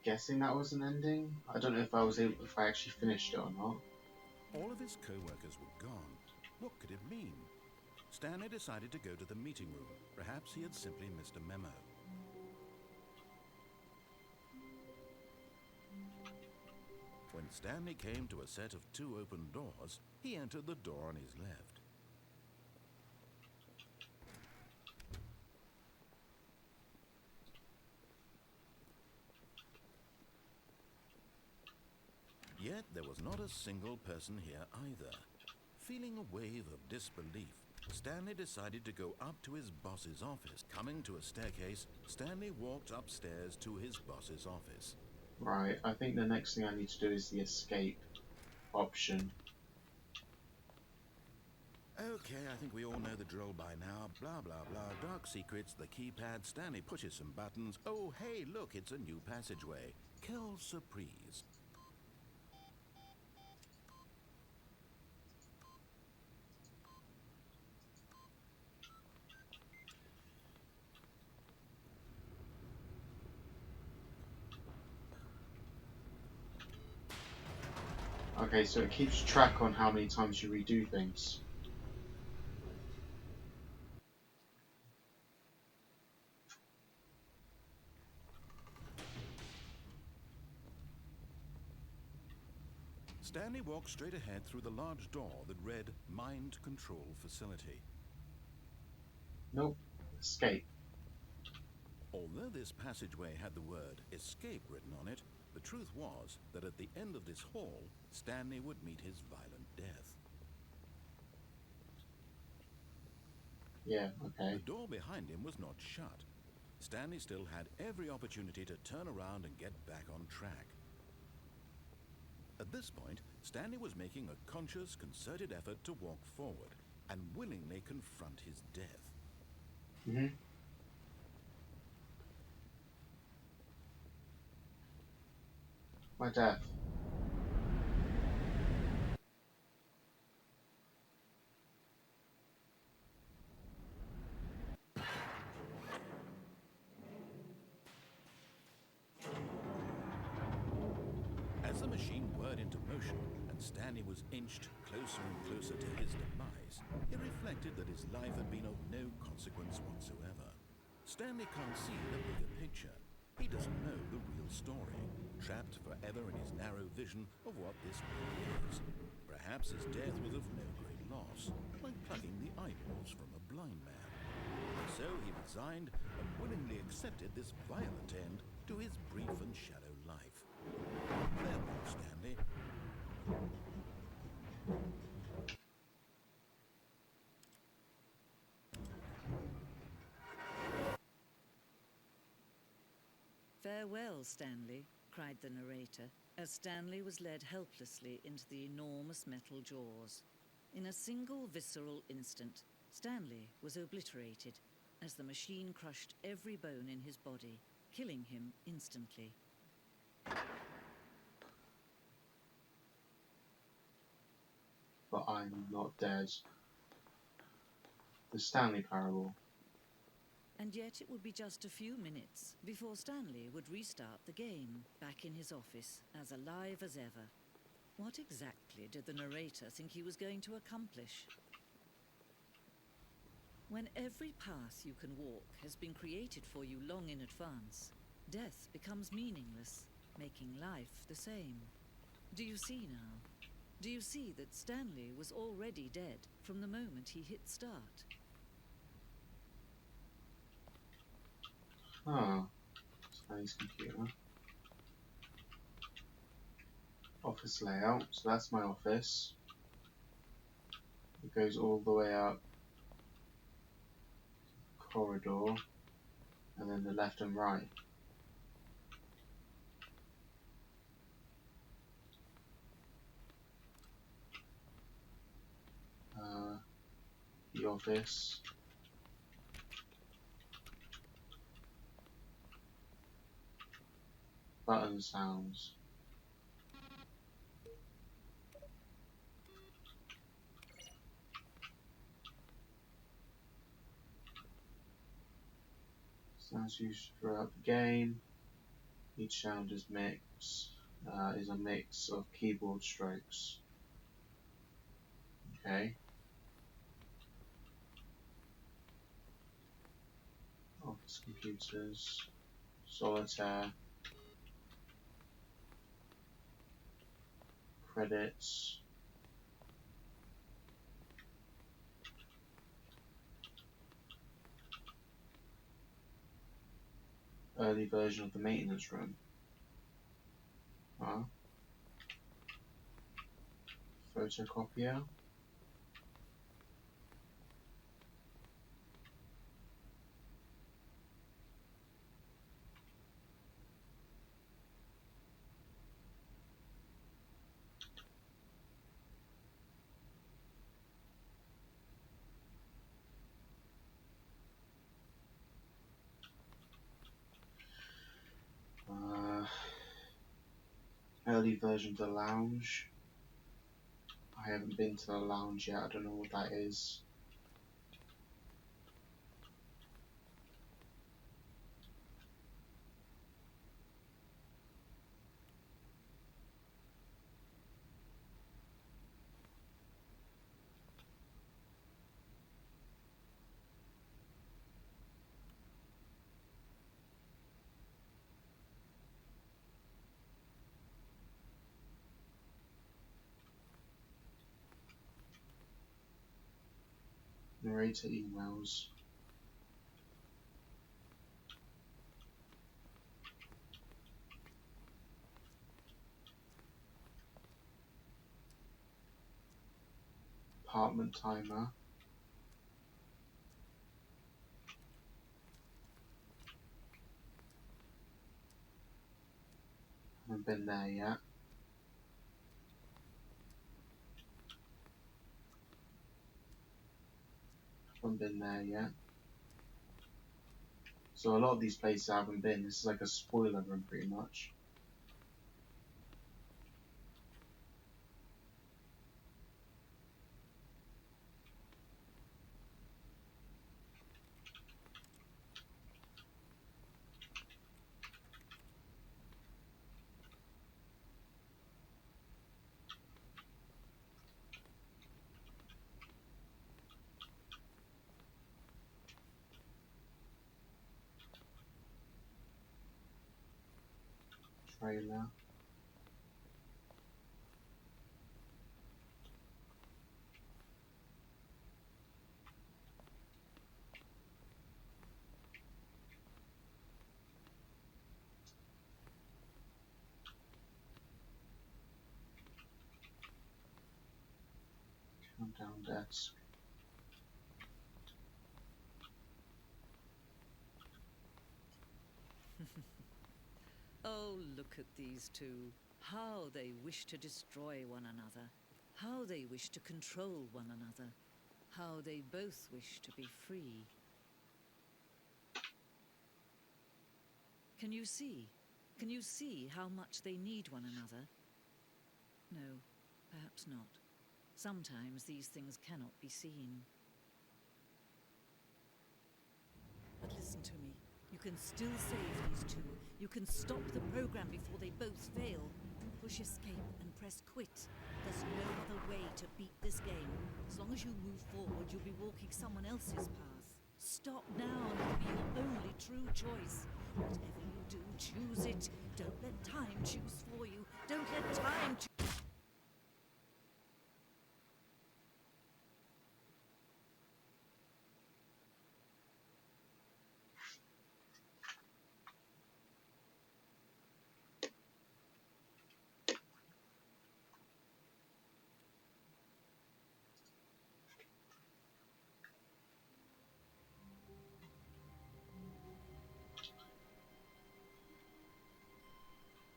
guessing that was an ending. I don't know if I actually finished it or not. All of his co-workers were gone. What could it mean? Stanley decided to go to the meeting room. Perhaps he had simply missed a memo. When Stanley came to a set of 2 open doors, he entered the door on his left. Yet there was not a single person here either. Feeling a wave of disbelief, Stanley decided to go up to his boss's office. Coming to a staircase, Stanley walked upstairs to his boss's office. Right, I think the next thing I need to do is the escape option. Okay, I think we all know the drill by now. Blah, blah, blah. Dark secrets, the keypad. Stanley pushes some buttons. Oh, hey, look, it's a new passageway. Quelle surprise. Okay, so it keeps track on how many times you redo things. Stanley walked straight ahead through the large door that read Mind Control Facility. Nope. Escape. Although this passageway had the word escape written on it, the truth was that at the end of this hall, Stanley would meet his violent death. Yeah, okay. The door behind him was not shut. Stanley still had every opportunity to turn around and get back on track. At this point, Stanley was making a conscious, concerted effort to walk forward and willingly confront his death. My death. As the machine whirred into motion and Stanley was inched closer and closer to his demise, he reflected that his life had been of no consequence whatsoever. Stanley can't see the bigger picture. He doesn't know the real story, trapped forever in his narrow vision of what this world is. Perhaps his death was of no great loss, like plucking the eyeballs from a blind man. And so he resigned and willingly accepted this violent end to his brief and shallow life. Farewell, Stanley. "Farewell, Stanley," cried the narrator, as Stanley was led helplessly into the enormous metal jaws. In a single visceral instant, Stanley was obliterated as the machine crushed every bone in his body, killing him instantly. But I'm not dead. The Stanley Parable. And yet it would be just a few minutes before Stanley would restart the game, back in his office, as alive as ever. What exactly did the narrator think he was going to accomplish? When every path you can walk has been created for you long in advance, death becomes meaningless, making life the same. Do you see now? Do you see that Stanley was already dead from the moment he hit start? Stanley's computer. Office layout. So that's my office. It goes all the way up corridor, and then the left and right. The office. Button sounds. Sounds used throughout the game. Each sound is a mix of keyboard strokes. Okay. Office computers, solitaire, credits, early version of the maintenance room. Photocopier. Early version of the lounge. I haven't been to the lounge yet, I don't know what that is. Narrator emails. Apartment timer. Haven't been there yet. Haven't been there yet. So a lot of these places I haven't been. This is like a spoiler room pretty much. Trailer. Countdown desk. Oh, look at these two. How they wish to destroy one another. How they wish to control one another. How they both wish to be free. Can you see? Can you see how much they need one another? No, perhaps not. Sometimes these things cannot be seen. But listen to me. You can still save these two. You can stop the program before they both fail. Push escape and press quit. There's no other way to beat this game. As long as you move forward, you'll be walking someone else's path. Stop now and it'll be your only true choice. Whatever you do, choose it. Don't let time choose for you. Don't let time choose.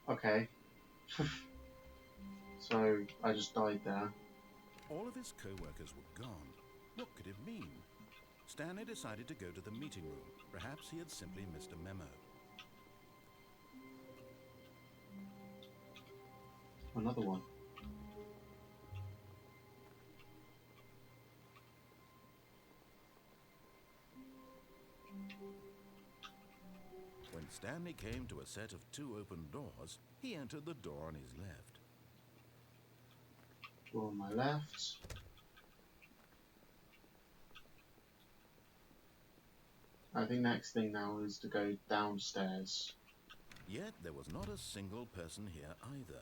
Okay. So I just died there. All of his co-workers were gone. What could it mean? Stanley decided to go to the meeting room. Perhaps he had simply missed a memo. Another one. When Stanley came to a set of 2 open doors, he entered the door on his left. Door on my left. I think next thing now is to go downstairs. Yet there was not a single person here either.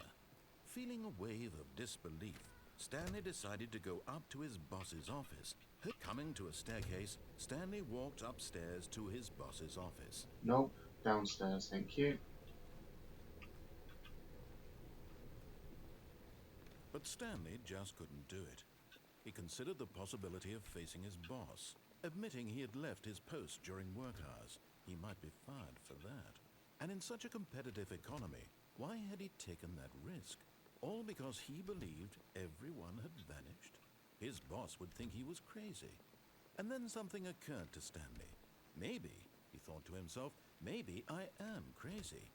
Feeling a wave of disbelief, Stanley decided to go up to his boss's office. Coming to a staircase, Stanley walked upstairs to his boss's office. Nope, downstairs, thank you. But Stanley just couldn't do it. He considered the possibility of facing his boss, admitting he had left his post during work hours. He might be fired for that. And in such a competitive economy, why had he taken that risk? All because he believed everyone had vanished? His boss would think he was crazy. And then something occurred to Stanley. Maybe, he thought to himself, maybe I am crazy.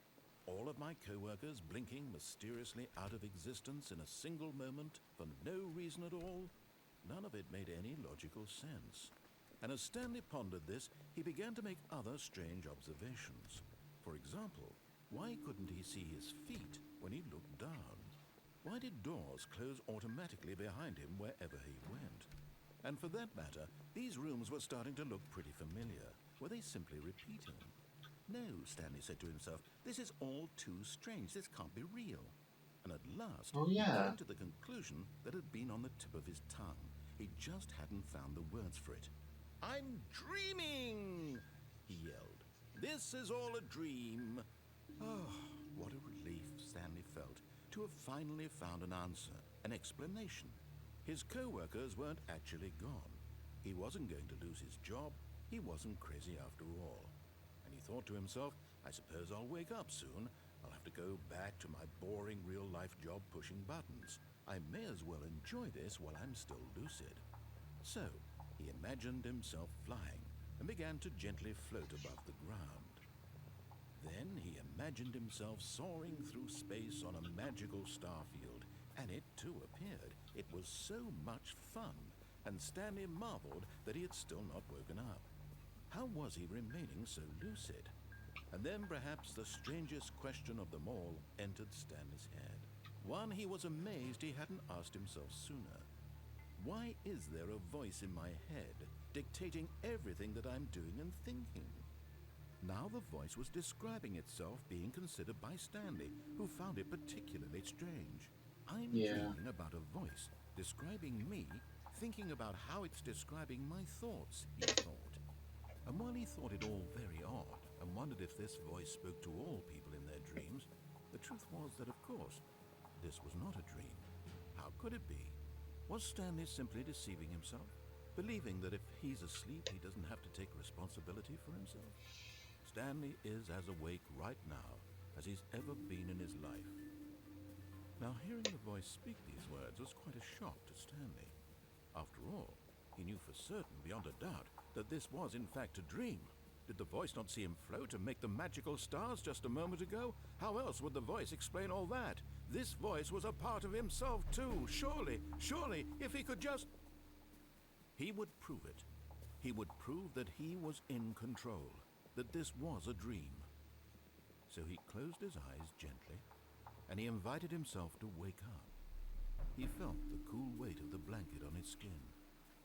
All of my co-workers blinking mysteriously out of existence in a single moment for no reason at all? None of it made any logical sense. And as Stanley pondered this, he began to make other strange observations. For example, why couldn't he see his feet when he looked down? Why did doors close automatically behind him wherever he went? And for that matter, these rooms were starting to look pretty familiar. Were they simply repeating? No, Stanley said to himself, this is all too strange. This can't be real. And at last, he came to the conclusion that had been on the tip of his tongue. He just hadn't found the words for it. I'm dreaming, he yelled. This is all a dream. Oh, what a relief Stanley felt to have finally found an answer, an explanation. His co-workers weren't actually gone. He wasn't going to lose his job. He wasn't crazy after all. And he thought to himself, I suppose I'll wake up soon. I'll have to go back to my boring real-life job pushing buttons. I may as well enjoy this while I'm still lucid. So, he imagined himself flying and began to gently float above the ground. Then he imagined himself soaring through space on a magical star field, and it too appeared. It was so much fun, and Stanley marveled that he had still not woken up. How was he remaining so lucid? And then perhaps the strangest question of them all entered Stanley's head. One he was amazed he hadn't asked himself sooner. Why is there a voice in my head dictating everything that I'm doing and thinking? Now the voice was describing itself being considered by Stanley, who found it particularly strange. I'm dreaming about a voice describing me, thinking about how it's describing my thoughts, he thought. And while he thought it all very odd and wondered if this voice spoke to all people in their dreams, the truth was that, of course, this was not a dream. How could it be? Was Stanley simply deceiving himself, believing that if he's asleep, he doesn't have to take responsibility for himself? Stanley is as awake right now as he's ever been in his life. Now, hearing the voice speak these words was quite a shock to Stanley. After all, he knew for certain, beyond a doubt, that this was in fact a dream. Did the voice not see him float and make the magical stars just a moment ago? How else would the voice explain all that? This voice was a part of himself too. Surely, if he could just... He would prove it. He would prove that he was in control, that this was a dream. So he closed his eyes gently, and he invited himself to wake up. He felt the cool weight of the blanket on his skin,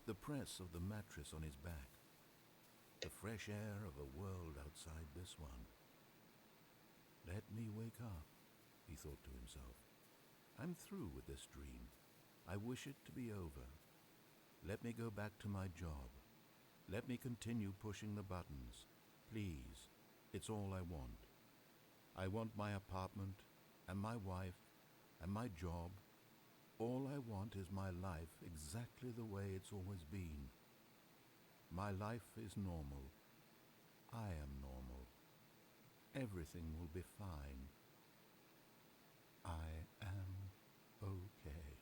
the press of the mattress on his back, the fresh air of a world outside this one. Let me wake up, he thought to himself. I'm through with this dream. I wish it to be over. Let me go back to my job. Let me continue pushing the buttons. Please, it's all I want. I want my apartment, and my wife, and my job. All I want is my life exactly the way it's always been. My life is normal. I am normal. Everything will be fine. I am okay.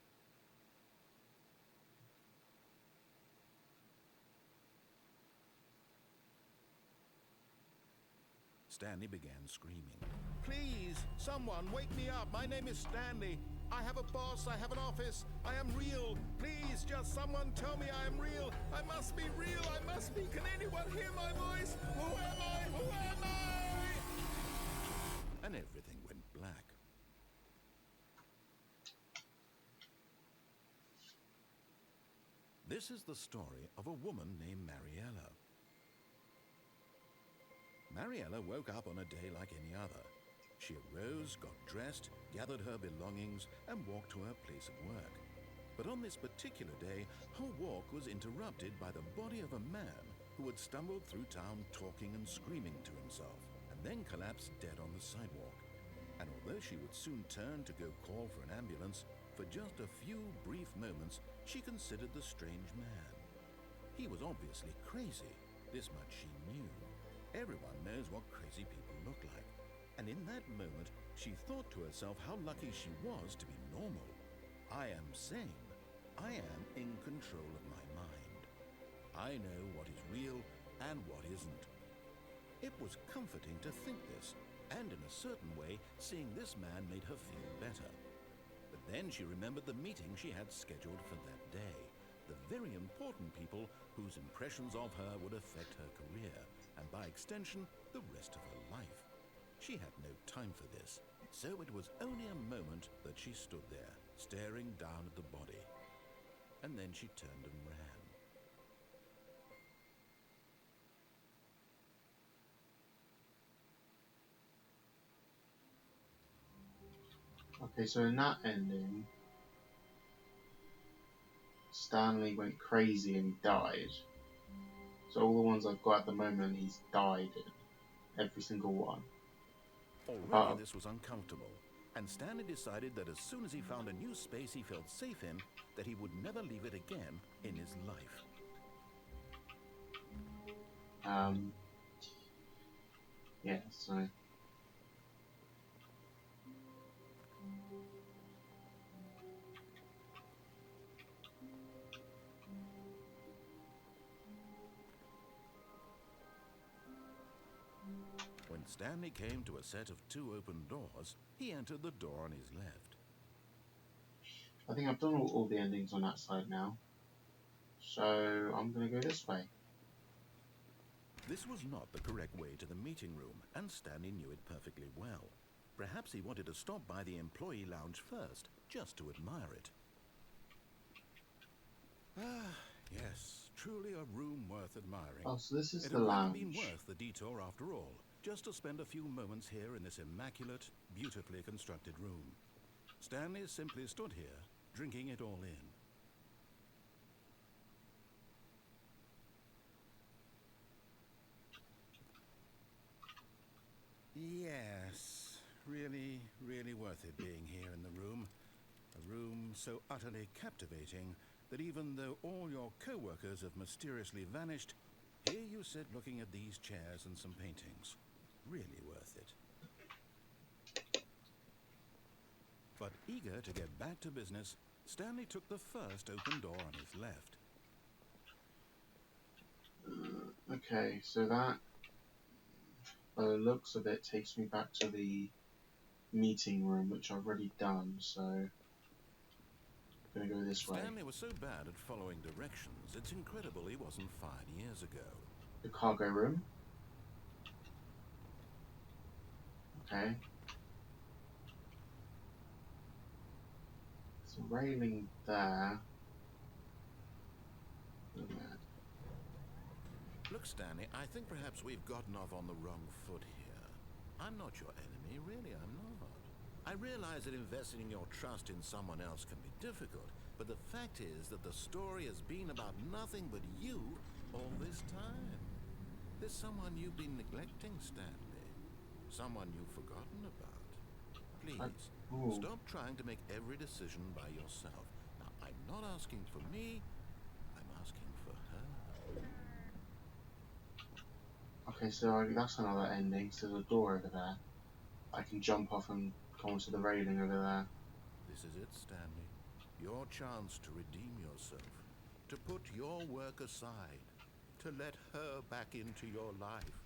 Stanley began screaming. Please, someone, wake me up. My name is Stanley. I have a boss. I have an office. I am real. Please, just someone tell me I am real. I must be real. I must be. Can anyone hear my voice? Who am I? Who am I? black. This is the story of a woman named Mariella. Mariella woke up on a day like any other. She arose, got dressed, gathered her belongings, and walked to her place of work. But on this particular day, her walk was interrupted by the body of a man who had stumbled through town talking and screaming to himself, and then collapsed dead on the sidewalk. And although she would soon turn to go call for an ambulance, for just a few brief moments she considered the strange man. He was obviously crazy, this much she knew. Everyone knows what crazy people look like. And in that moment, she thought to herself how lucky she was to be normal. I am sane. I am in control of my mind. I know what is real and what isn't. It was comforting to think this, and in a certain way, seeing this man made her feel better. But then she remembered the meeting she had scheduled for that day, the very important people whose impressions of her would affect her career, and by extension, the rest of her life. She had no time for this, so it was only a moment that she stood there, staring down at the body. And then she turned and ran. Okay, so in that ending, Stanley went crazy and died. So all the ones I've got at the moment, he's died in. Every single one. Already this was uncomfortable, and Stanley decided that as soon as he found a new space he felt safe in, that he would never leave it again in his life. Yeah, so... When Stanley came to a set of 2 open doors, he entered the door on his left. I think I've done all the endings on that side now. So I'm going to go this way. This was not the correct way to the meeting room, and Stanley knew it perfectly well. Perhaps he wanted to stop by the employee lounge first, just to admire it. Ah, yes, truly a room worth admiring. Oh, so this is It the had really lounge. been worth the detour after all, just to spend a few moments here in this immaculate, beautifully constructed room. Stanley simply stood here, drinking it all in. Yes, really, really worth it being here in the room. A room so utterly captivating that even though all your co-workers have mysteriously vanished, here you sit looking at these chairs and some paintings. Really worth it. But eager to get back to business, Stanley took the first open door on his left. Okay, so that, by the looks of it, takes me back to the meeting room, which I've already done, so I'm going to go this way. Stanley was so bad at following directions, it's incredible he wasn't fired years ago. The cargo room. Okay. There's a railing there. Look, Stanley, I think perhaps we've gotten off on the wrong foot here. I'm not your enemy, really, I'm not. I realize that investing your trust in someone else can be difficult, but the fact is that the story has been about nothing but you all this time. There's someone you've been neglecting, Stanley. Someone you've forgotten about. Please, stop trying to make every decision by yourself. Now, I'm not asking for me, I'm asking for her. Okay, so that's another ending. So there's a door over there. I can jump off and go onto the railing over there. This is it, Stanley. Your chance to redeem yourself. To put your work aside. To let her back into your life.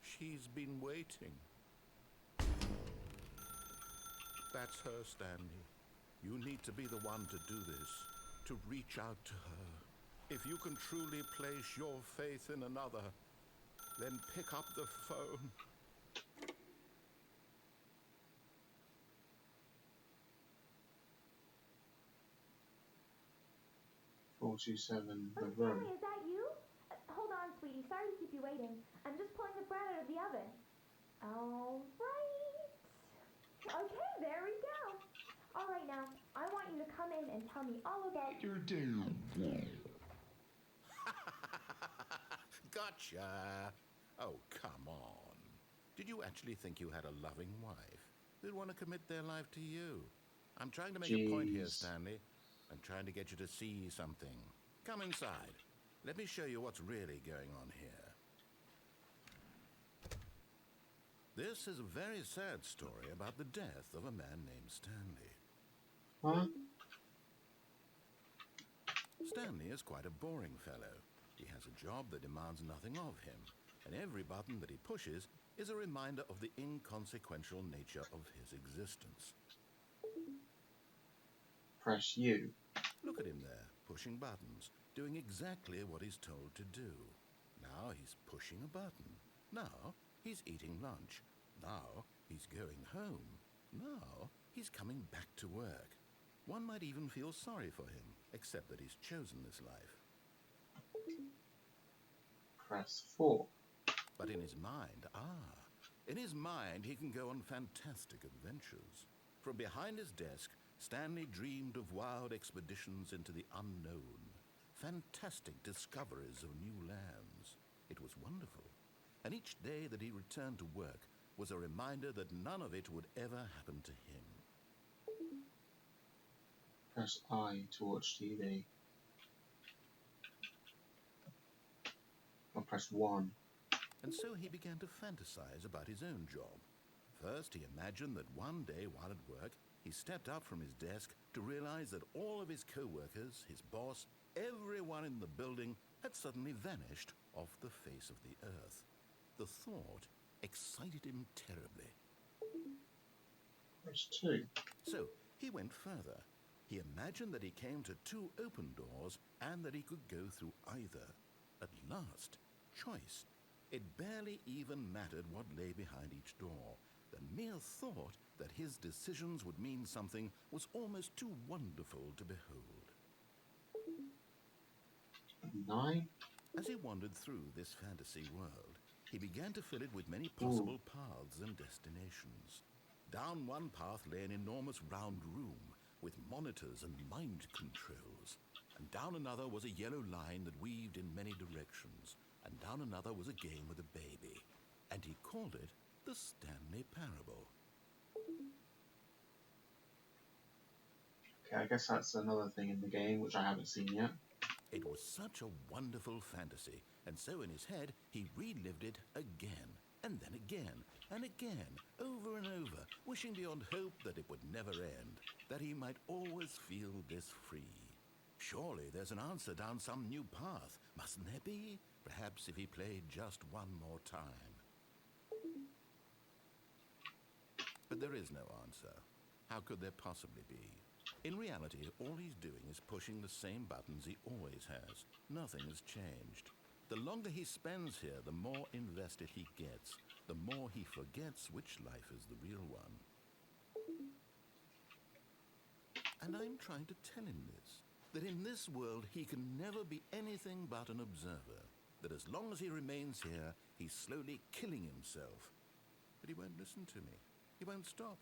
She's been waiting. That's her, Stanley. You need to be the one to do this. To reach out to her. If you can truly place your faith in another, then pick up the phone. 427, the Oh, room. Stanley, is that you? Hold on, sweetie. Sorry to keep you waiting. I'm just pulling the bread out of the oven. All right. Okay, there we go. All right, now, I want you to come in and tell me all about your day. Gotcha! Oh, come on. Did you actually think you had a loving wife who'd want to commit their life to you? I'm trying to make a point here, Jeez. Stanley. I'm trying to get you to see something. Come inside. Let me show you what's really going on here. This is a very sad story about the death of a man named Stanley. What? Stanley is quite a boring fellow. He has a job that demands nothing of him, and every button that he pushes is a reminder of the inconsequential nature of his existence. Press U. Look at him there, pushing buttons, doing exactly what he's told to do. Now he's pushing a button. Now he's eating lunch. Now he's going home. Now he's coming back to work. One might even feel sorry for him, except that he's chosen this life. Press 4. But in his mind, he can go on fantastic adventures. From behind his desk, Stanley dreamed of wild expeditions into the unknown, fantastic discoveries of new lands. It was wonderful. And each day that he returned to work was a reminder that none of it would ever happen to him. Press I to watch TV. Or press 1. And so he began to fantasize about his own job. First, he imagined that one day while at work, he stepped up from his desk to realize that all of his co-workers, his boss, everyone in the building had suddenly vanished off the face of the earth. The thought excited him terribly. Press 2. So he went further. He imagined that he came to 2 open doors and that he could go through either. At last, choice. It barely even mattered what lay behind each door. The mere thought that his decisions would mean something was almost too wonderful to behold. 9. As he wandered through this fantasy world, he began to fill it with many possible paths and destinations. Down one path lay an enormous round room with monitors and mind controls. And down another was a yellow line that weaved in many directions. And down another was a game with a baby. And he called it the Stanley Parable. Okay, I guess that's another thing in the game which I haven't seen yet. It was such a wonderful fantasy, and so in his head he relived it again, and then again, and again, over and over, wishing beyond hope that it would never end, that he might always feel this free. Surely there's an answer down some new path, mustn't there be? Perhaps if he played just one more time. But there is no answer. How could there possibly be? In reality, all he's doing is pushing the same buttons he always has. Nothing has changed. The longer he spends here, the more invested he gets, the more he forgets which life is the real one. And I'm trying to tell him this, that in this world he can never be anything but an observer, that as long as he remains here, he's slowly killing himself. But he won't listen to me. He won't stop.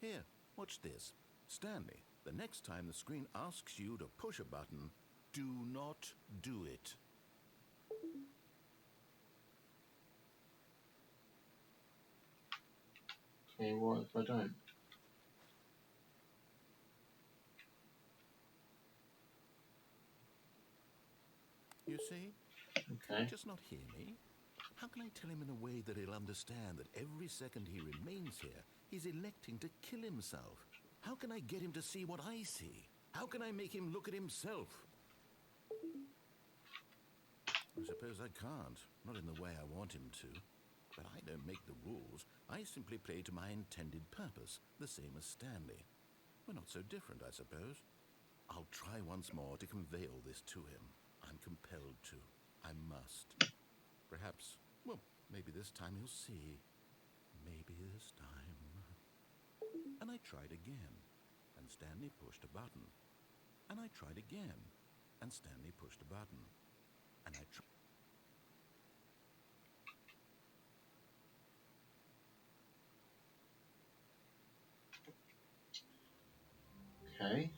Here, watch this. Stanley, the next time the screen asks you to push a button, do not do it. Okay, what if I don't? You see? Can Okay. he just not hear me? How can I tell him in a way that he'll understand that every second he remains here, he's electing to kill himself? How can I get him to see what I see? How can I make him look at himself? I suppose I can't, not in the way I want him to. But I don't make the rules. I simply play to my intended purpose, the same as Stanley. We're not so different, I suppose. I'll try once more to convey all this to him. I'm compelled to. I must. Perhaps, well, maybe this time he'll see. Maybe this time. And I tried again. And Stanley pushed a button. And I tried again. and Stanley pushed a button. And I Okay.